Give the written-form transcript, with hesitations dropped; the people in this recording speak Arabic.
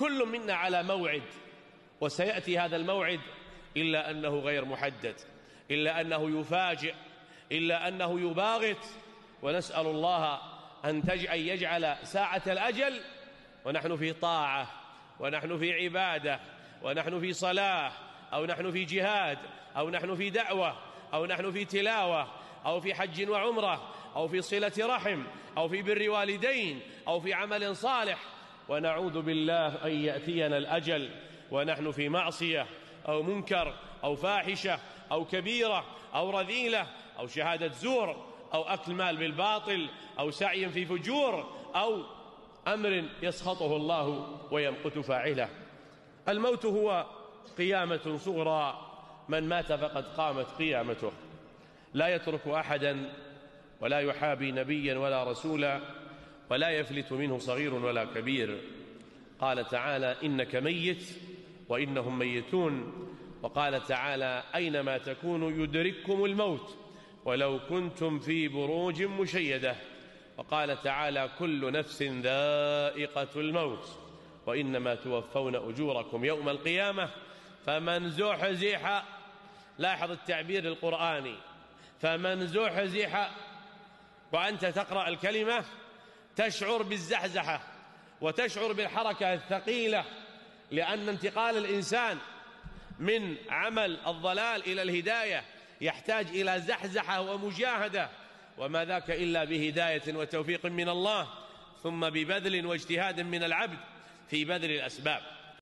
كل منا على موعد، وسيأتي هذا الموعد، إلا أنه غير محدد، إلا أنه يفاجئ، إلا أنه يباغت. ونسأل الله أن يجعل ساعة الأجل ونحن في طاعة، ونحن في عبادة، ونحن في صلاة، أو نحن في جهاد، أو نحن في دعوة، أو نحن في تلاوة، أو في حج وعمرة، أو في صلة رحم، أو في بر والدين، أو في عمل صالح. ونعوذ بالله أن يأتينا الأجل ونحن في معصية، أو منكر، أو فاحشة، أو كبيرة، أو رذيلة، أو شهادة زور، أو أكل مال بالباطل، أو سعي في فجور، أو أمر يسخطه الله ويمقت فاعله. الموت هو قيامة صغرى، من مات فقد قامت قيامته. لا يترك أحدا، ولا يحابي نبيا ولا رسولا، ولا يفلت منه صغير ولا كبير. قال تعالى: إنك ميت وإنهم ميتون. وقال تعالى: أينما تكونوا يدرككم الموت ولو كنتم في بروج مشيدة. وقال تعالى: كل نفس ذائقة الموت وإنما توفون أجوركم يوم القيامة فمن زحزح، لاحظ التعبير القرآني، فمن زحزح، وأنت تقرأ الكلمة تشعر بالزحزحة وتشعر بالحركة الثقيلة، لأن انتقال الإنسان من عمل الضلال إلى الهداية يحتاج إلى زحزحة ومجاهدة، وما ذاك إلا بهداية وتوفيق من الله، ثم ببذل واجتهاد من العبد في بذل الأسباب.